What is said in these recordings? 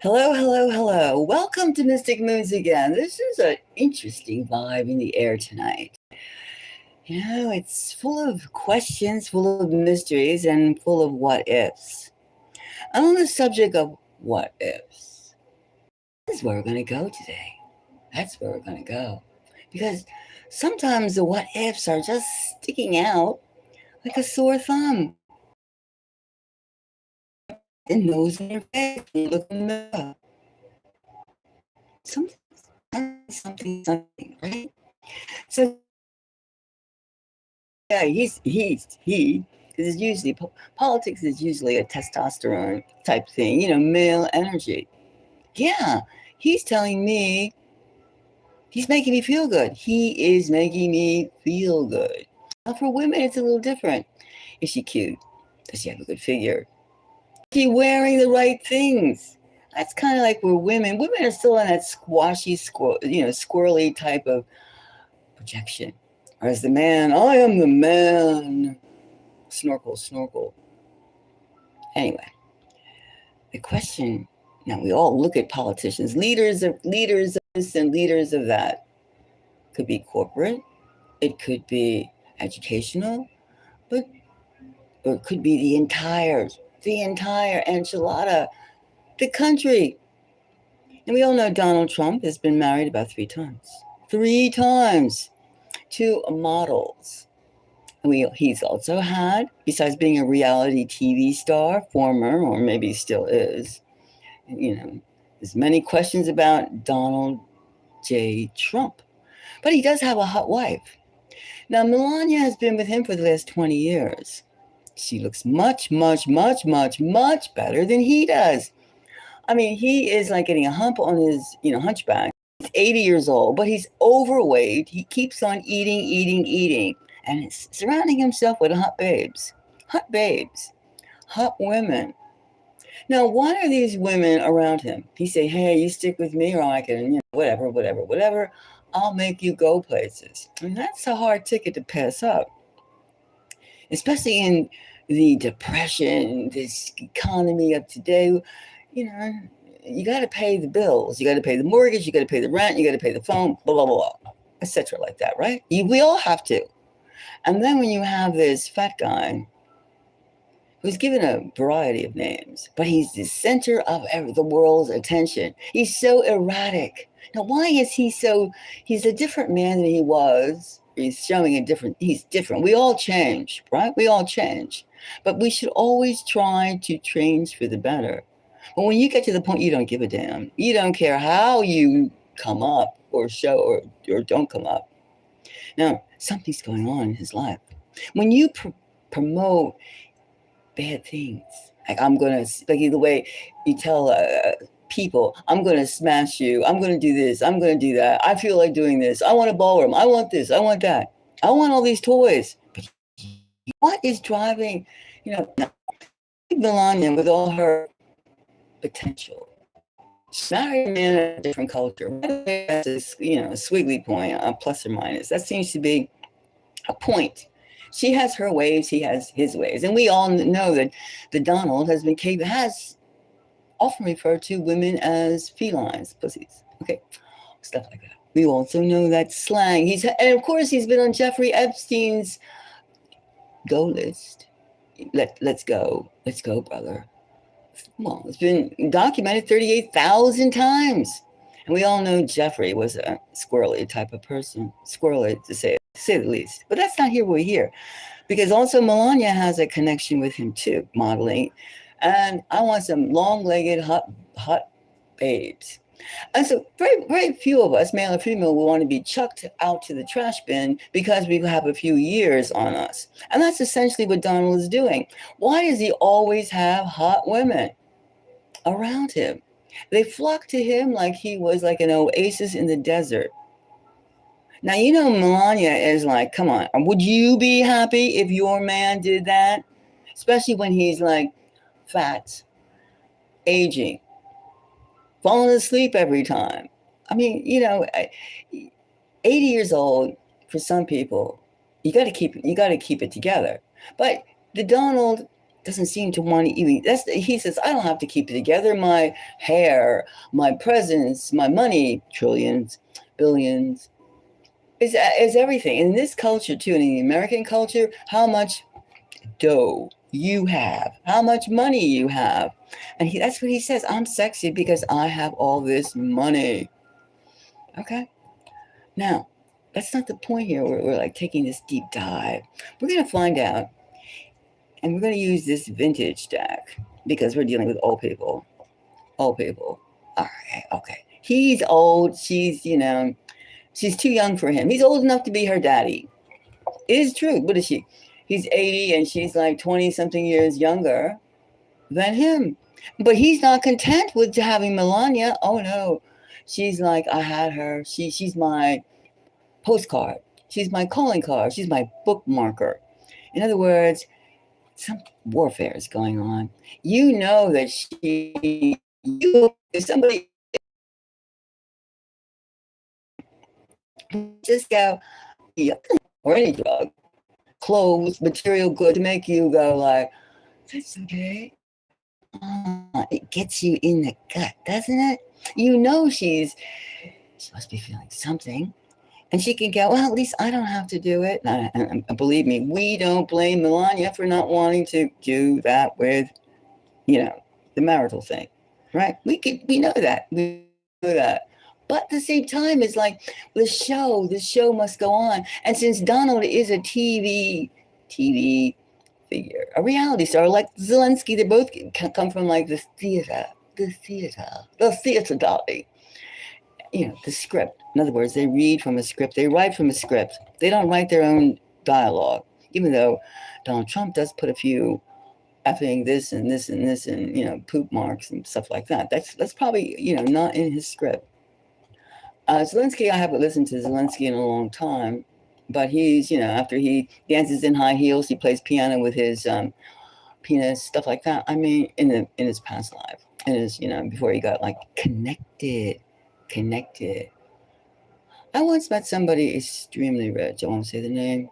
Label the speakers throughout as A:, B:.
A: Hello, hello, hello. Welcome to Mystic Moods again. This is an interesting vibe in the air tonight. It's full of questions, full of mysteries, and full of what ifs. And on the subject of what ifs, this is where we're going to go today. That's where we're going to go. Because sometimes the what ifs are just sticking out like a sore thumb. The nose in your face when you look in the mirror. Something, right? So yeah, because it's usually politics is usually a testosterone type thing, male energy. Yeah, he's telling me he's making me feel good. He is making me feel good. Now for women, it's a little different. Is she cute? Does she have a good figure? Is she wearing the right things? That's kind of like we're women. Women are still in that squashy, squirrely type of projection. Whereas the man, I am the man. Snorkel, snorkel. Anyway, the question now we all look at politicians, leaders of this and leaders of that. Could be corporate, it could be educational, but or it could be the entire enchilada, the country. And we all know Donald Trump has been married about 3 times. 3 times to models. He's also had, besides being a reality TV star, former, or maybe still is, there's many questions about Donald J. Trump. But he does have a hot wife. Now, Melania has been with him for the last 20 years. She looks much, much, much, much, much better than he does. I mean, he is like getting a hump on his, hunchback. He's 80 years old, but he's overweight. He keeps on eating, eating, eating. And he's surrounding himself with hot babes, hot women. Now, why are these women around him? He say, hey, you stick with me or I can, whatever. I'll make you go places. And that's a hard ticket to pass up, especially in the depression, this economy of today. You got to pay the bills. You got to pay the mortgage. You got to pay the rent. You got to pay the phone, blah, blah, blah, etc. like that, right? We all have to. And then when you have this fat guy who's given a variety of names, but he's the center of the world's attention. He's so erratic. Now, why is he's a different man than he was. He's different. We all change, right? We all change. But we should always try to change for the better. But when you get to the point you don't give a damn, you don't care how you come up or show or don't come up. Now, something's going on in his life. When you promote bad things, like the way you tell people, I'm going to smash you, I'm going to do this, I'm going to do that, I feel like doing this, I want a ballroom, I want this, I want that, I want all these toys. But what is driving, Melania with all her potential? She's married a man in a different culture. That's a squiggly point, a plus or minus. That seems to be a point. She has her ways, he has his ways. And we all know that the Donald has often referred to women as felines, pussies. Okay, stuff like that. We also know that slang. And of course, he's been on Jeffrey Epstein's go list. Let's go, brother. Well, it's been documented 38,000 times. And we all know Jeffrey was a squirrely type of person. Squirrely, to say the least. But that's not here we're here. Because also Melania has a connection with him too, modeling. And I want some long-legged, hot babes. And so very, very few of us, male and female, will want to be chucked out to the trash bin because we have a few years on us. And that's essentially what Donald is doing. Why does he always have hot women around him? They flock to him like he was like an oasis in the desert. Now, Melania is like, come on, would you be happy if your man did that? Especially when he's like fat, aging, falling asleep every time. I mean, 80 years old for some people, you got to keep it together. But the Donald doesn't seem to want to even. He says, I don't have to keep it together. My hair, my presence, my money, trillions, billions, is everything. In this culture too, in the American culture, how much dough you have, how much money you have. And that's what he says. I'm sexy because I have all this money. Okay. Now, that's not the point here. We're like taking this deep dive. We're going to find out, and we're going to use this vintage deck because we're dealing with old people. Old people. All right. Okay. He's old. She's too young for him. He's old enough to be her daddy. It is true. What is she? He's 80 and she's like 20 something years younger than him. But he's not content with having Melania. Oh no. She's like, I had her. She's my postcard. She's my calling card. She's my bookmarker. In other words, some warfare is going on. You know that if somebody just go, or any drug, clothes, material good to make you go like, that's okay. It gets you in the gut, doesn't it? You know she must be feeling something. And she can go, well, at least I don't have to do it. And believe me, we don't blame Melania for not wanting to do that with, the marital thing, right? We know that. We know that. But at the same time, it's like the show must go on. And since Donald is a TV figure, a reality star like Zelensky, they both come from like the theater dolly. The script. In other words, they read from a script. They write from a script. They don't write their own dialogue, even though Donald Trump does put a few effing this and this and this and poop marks and stuff like that. That's probably not in his script. Zelensky, I haven't listened to Zelensky in a long time, but he's after he dances in high heels, he plays piano with his penis, stuff like that. I mean, in his past life, in his before he got like connected. I once met somebody extremely rich. I won't say the name,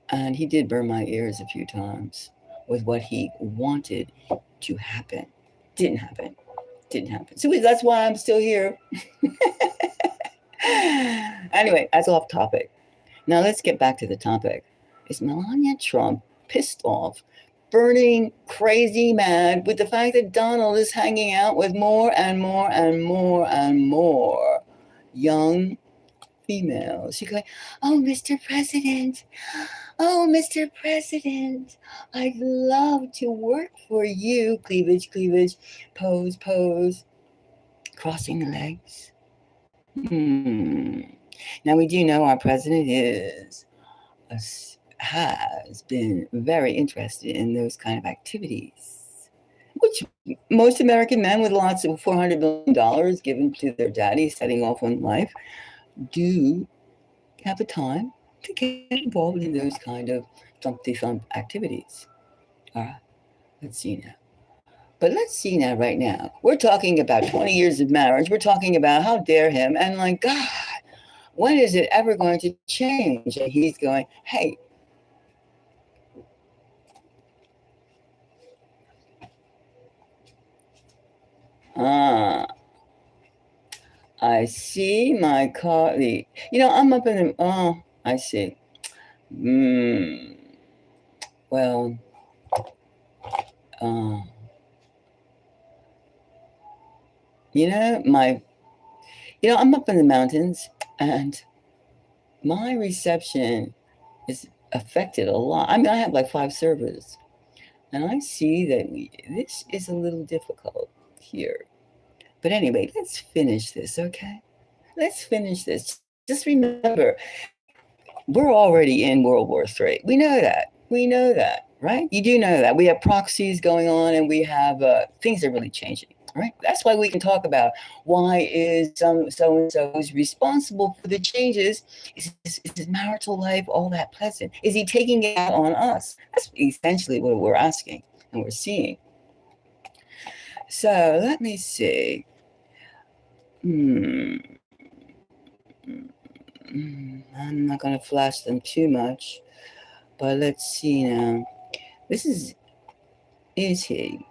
A: and he did burn my ears a few times with what he wanted to happen. Didn't happen. So that's why I'm still here. Anyway, that's off topic. Now let's get back to the topic. Is Melania Trump pissed off, burning crazy mad with the fact that Donald is hanging out with more and more and more and more young females? She's going, oh, Mr. President. Oh, Mr. President, I'd love to work for you. Cleavage, pose, crossing the legs. Now, we do know our president has been very interested in those kind of activities, which most American men with lots of $400 million given to their daddy setting off on life do have the time to get involved in those kind of thump activities. All right, let's see now. But let's see now, right now. We're talking about 20 years of marriage. We're talking about how dare him. And like, God, when is it ever going to change? And he's going, hey, I see my car. I'm up in the, I see. Well, I'm up in the mountains and my reception is affected a lot. I mean, I have like 5 servers and I see that this is a little difficult here. But anyway, let's finish this, okay? Let's finish this. Just remember, we're already in World War III. We know that, right? You do know that. We have proxies going on and we have things are really changing, right? That's why we can talk about why is so-and-so is responsible for the changes. Is his marital life all that pleasant? Is he taking it out on us? That's essentially what we're asking and we're seeing. So let me see. I'm not going to flash them too much, but let's see now. This is is he?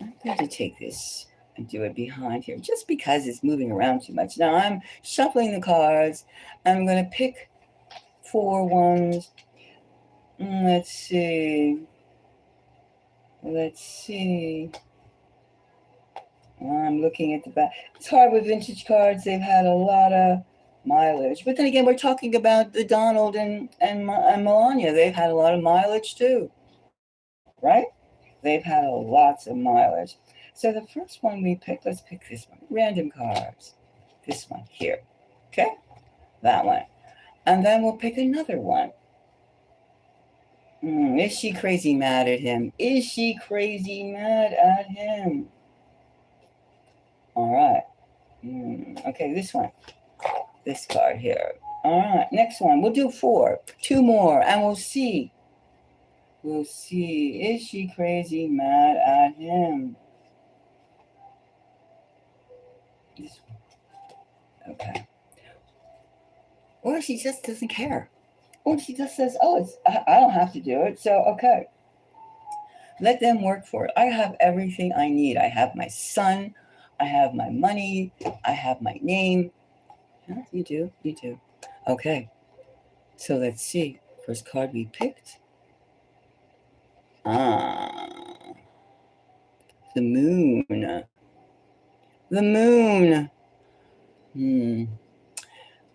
A: I'm going to take this and do it behind here just because it's moving around too much. Now I'm shuffling the cards. I'm going to pick 4 ones. Let's see. Let's see. I'm looking at the back. It's hard with vintage cards. They've had a lot of mileage. But then again, we're talking about the Donald and Melania. They've had a lot of mileage too, right? They've had lots of mileage. So the first one we picked, let's pick this one. Random cards. This one here. Okay? That one. And then we'll pick another one. Is she crazy mad at him? Is she crazy mad at him? All right. Okay, this one. This card here. All right, next one. We'll do 4. 2 more, and we'll see. We'll see. Is she crazy mad at him? This one. Okay. Or she just doesn't care. Or she just says, oh, I don't have to do it, so okay. Let them work for it. I have everything I need. I have my son. I have my money. I have my name. Yeah, you do. You do. Okay. So let's see. First card we picked. The moon. The moon.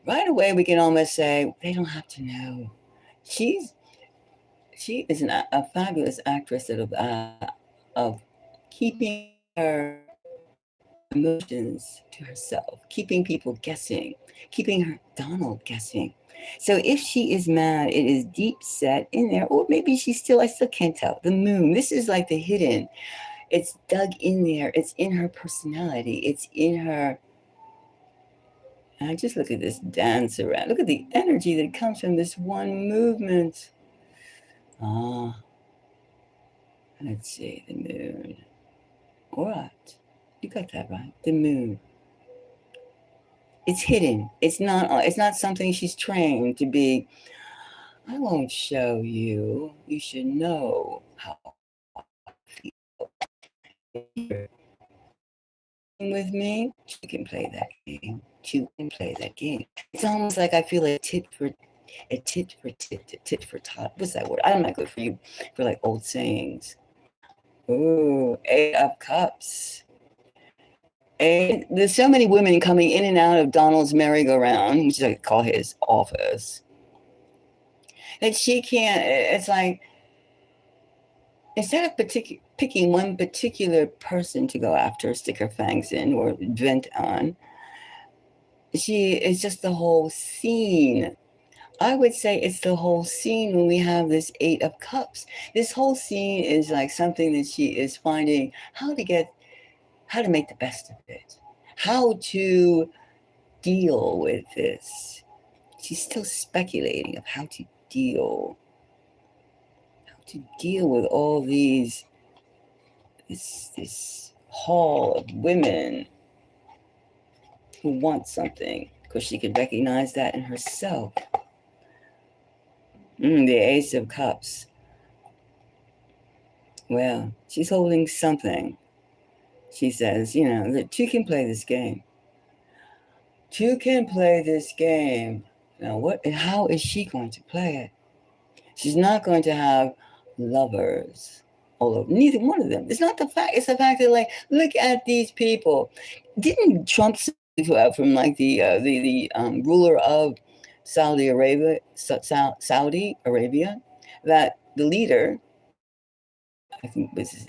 A: Right away, we can almost say they don't have to know. She is a fabulous actress of keeping her emotions to herself, keeping people guessing, keeping her Donald guessing. So if she is mad, it is deep set in there, or maybe I still can't tell. The moon, this is like the hidden. It's dug in there. It's in her personality. It's in her. And just look at this dance around. Look at the energy that comes from this one movement. Let's see, the moon. All right. You got that right. The moon. It's hidden. It's not something she's trained to be. I won't show you. You should know how I feel. With me, you can play that game. You can play that game. It's almost like I feel a tit for tat. What's that word? I'm not good for you for like old sayings. Ooh, 8 of Cups. And there's so many women coming in and out of Donald's merry-go-round, which I call his office, that she can't. It's like instead of picking one particular person to go after, stick her fangs in, or vent on, she is just the whole scene. I would say it's the whole scene when we have this 8 of Cups. This whole scene is like something that she is finding how to make the best of it, how to deal with this. She's still speculating of how to deal with all these, this hall of women who want something, because she can recognize that in herself. The Ace of Cups. Well, she's holding something. She says, that 2 can play this game. 2 can play this game. Now, how is she going to play it? She's not going to have lovers. Although neither one of them. It's not the fact. It's the fact that, like, look at these people. Didn't Trump say from like the ruler of Saudi Arabia, that the leader, I think this is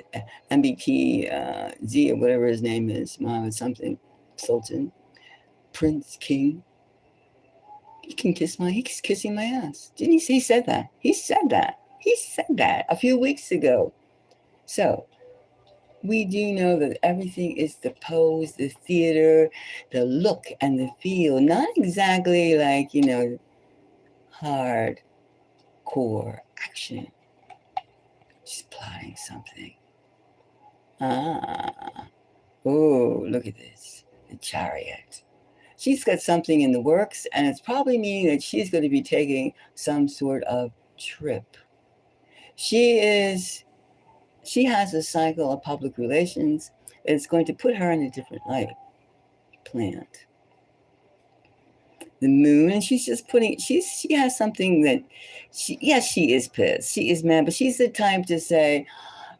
A: MBT Z or whatever his name is, Mohammed something, Sultan, Prince King. He's kissing my ass. Didn't he say he said that? He said that a few weeks ago. So we do know that everything is the pose, the theater, the look and the feel, not exactly like, hard core action. She's plotting something. Oh, look at this. The Chariot. She's got something in the works, and it's probably meaning that she's going to be taking some sort of trip. She is she has a cycle of public relations that's going to put her in a different light. Planned. The moon, and she's just putting. She has something that, she is pissed. She is mad, but she's the type to say,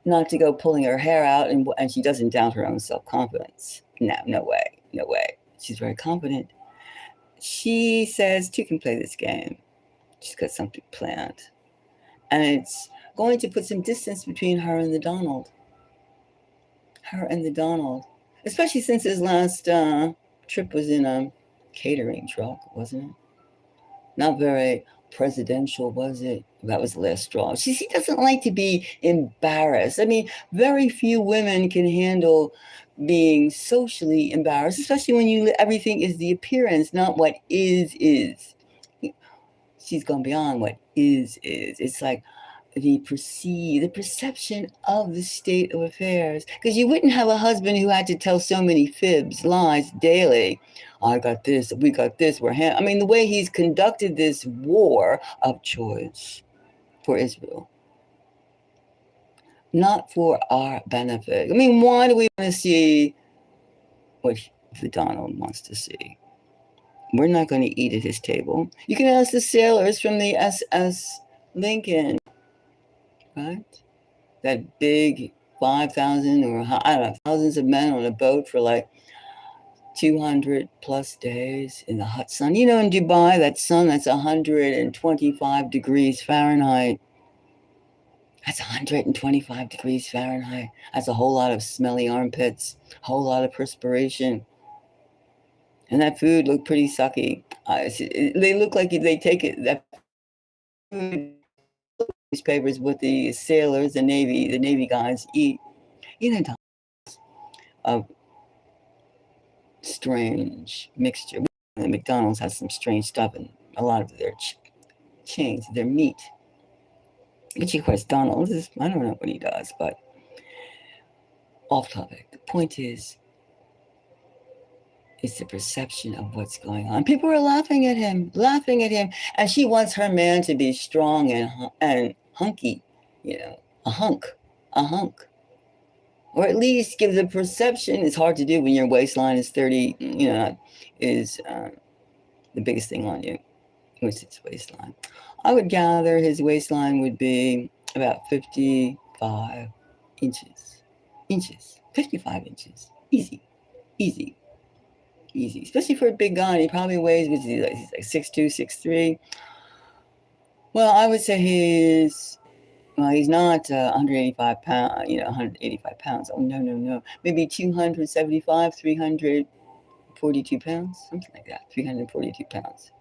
A: not to go pulling her hair out, and she doesn't doubt her own self confidence. No, no way, no way. She's very confident. She says two can play this game. She's got something planned, and it's going to put some distance between her and the Donald. Her and the Donald, especially since his last trip was in a catering truck, wasn't it? Not very presidential, was it? That was the last straw. She doesn't like to be embarrassed. I mean, very few women can handle being socially embarrassed, especially when everything is the appearance, not what is. She's gone beyond what is. It's like the perception of the state of affairs. Because you wouldn't have a husband who had to tell so many fibs, lies daily. I got this, we got this, I mean, the way he's conducted this war of choice for Israel, not for our benefit. I mean, why do we want to see what the Donald wants to see? We're not going to eat at his table. You can ask the sailors from the SS Lincoln, right? That big 5,000 or I don't know, thousands of men on a boat for like 200 plus days in the hot sun. You know, in Dubai, that sun that's 125 degrees Fahrenheit. That's 125 degrees Fahrenheit. That's a whole lot of smelly armpits, a whole lot of perspiration. And that food looked pretty sucky. They look like they take it, that food, newspapers, what the sailors, the Navy guys eat. You know, of strange mixture. McDonald's has some strange stuff in a lot of their chains, their meat. Which, of course, Donald's is, I don't know what he does, but off topic. The point is, it's the perception of what's going on. People are laughing at him, and she wants her man to be strong and hunky, you know, a hunk, or at least give the perception. It's hard to do when your waistline is 30, is the biggest thing on you. What's his waistline? I would gather his waistline would be about 55 inches, 55 inches, easy, especially for a big guy. He probably weighs, he's like 6'2", 6'3". Well, I would say he's not 185 pounds, 185 pounds. Oh, no. Maybe 275, 342 pounds, something like that, 342 pounds.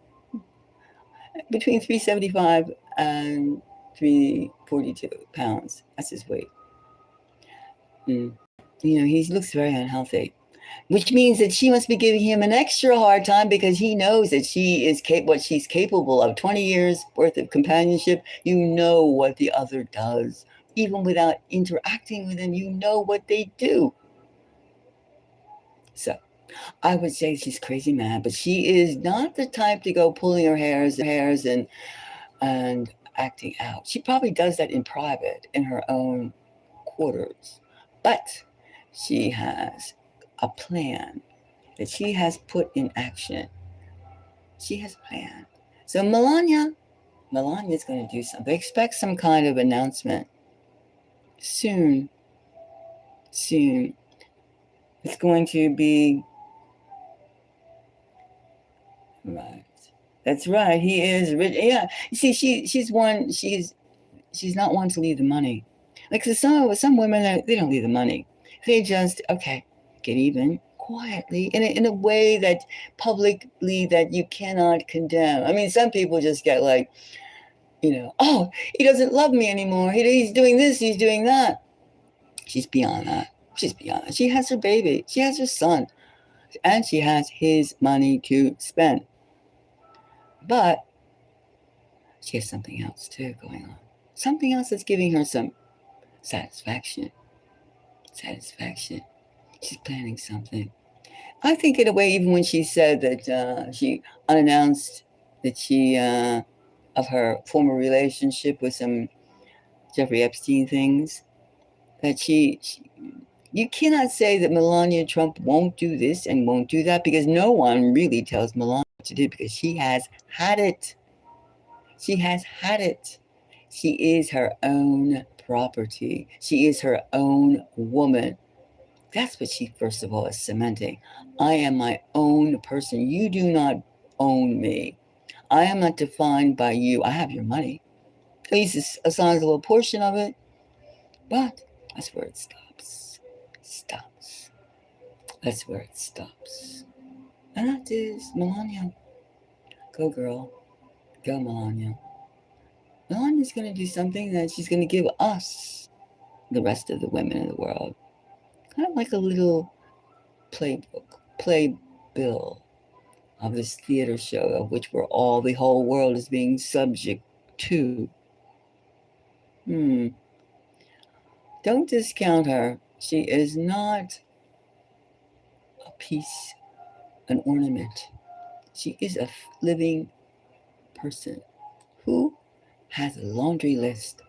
A: Between 375 and 342 pounds. That's his weight. He looks very unhealthy, which means that she must be giving him an extra hard time because he knows that she is what she's capable of. 20 years worth of companionship. You know what the other does. Even without interacting with them, you know what they do. So I would say she's crazy mad, but she is not the type to go pulling her hairs and acting out. She probably does that in private in her own quarters. But she has a plan that she has put in action. She has a plan. So Melania's going to do something. Expect some kind of announcement soon. It's going to be right. That's right. He is rich. Yeah. You see, she's not one to leave the money. Like some women, they don't leave the money. They just get even quietly in a way that publicly that you cannot condemn. I mean, some people just get like, oh, he doesn't love me anymore. He's doing this. He's doing that. She's beyond that. She has her baby. She has her son, and she has his money to spend. But she has something else too going on. Something else that's giving her some satisfaction. She's planning something. I think in a way, even when she said that she unannounced that she of her former relationship with some Jeffrey Epstein things, that you cannot say that Melania Trump won't do this and won't do that, because no one really tells Melania what to do, because she has had it. She has had it. She is her own property. She is her own woman. That's what she, first of all, is cementing. I am my own person. You do not own me. I am not defined by you. I have your money. At least a sizable portion of it. But that's where it stops. Stops. That's where it stops. And that is Melania. Go, girl. Go, Melania. Melania's going to do something that she's going to give us, the rest of the women in the world, kind of like a little playbill of this theater show of which the whole world is being subject to. Don't discount her. She is not a piece, an ornament. She is a living person who has a laundry list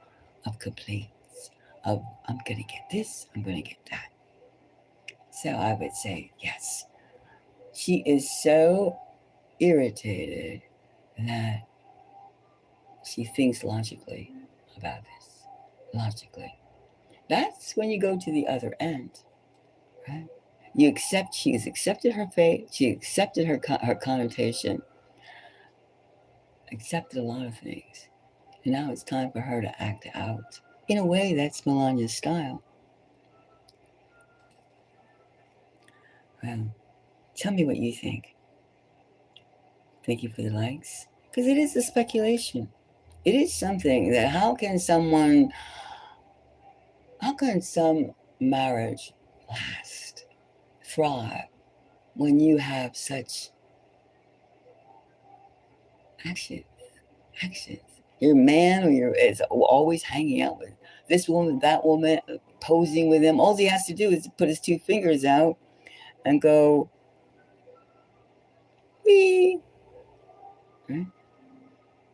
A: of complaints of, I'm going to get this, I'm going to get that. So I would say, yes, she is so irritated that she thinks logically about this. Logically. That's when you go to the other end, right? She has accepted her fate, she accepted her connotation, accepted a lot of things. And now it's time for her to act out. In a way, that's Melania's style. Well, tell me what you think. Thank you for the likes. Because it is a speculation. It is something that how can some marriage last, thrive, when you have such actions? Your man is always hanging out with this woman, that woman, posing with him. All he has to do is put his two fingers out and go, wee. Right?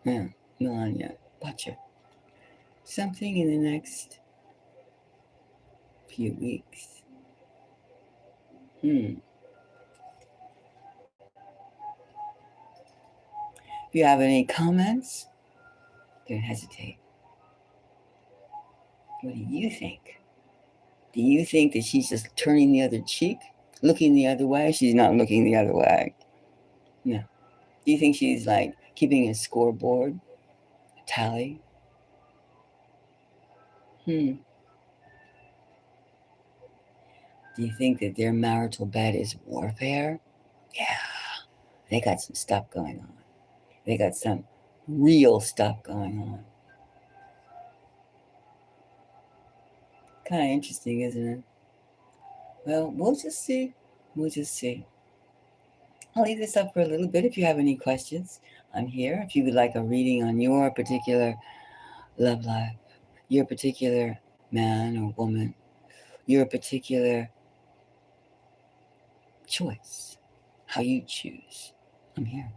A: Yeah, Melania, watch it. Something in the next few weeks. If you have any comments, don't hesitate. What do you think? Do you think that she's just turning the other cheek, looking the other way? She's not looking the other way. No. Do you think she's like keeping a scoreboard, a tally? Do you think that their marital bed is warfare? Yeah. They got some stuff going on. They got some real stuff going on. Kind of interesting, isn't it? Well, we'll just see. We'll just see. I'll leave this up for a little bit. If you have any questions, I'm here. If you would like a reading on your particular love life, your particular man or woman, your particular choice, how you choose, I'm here.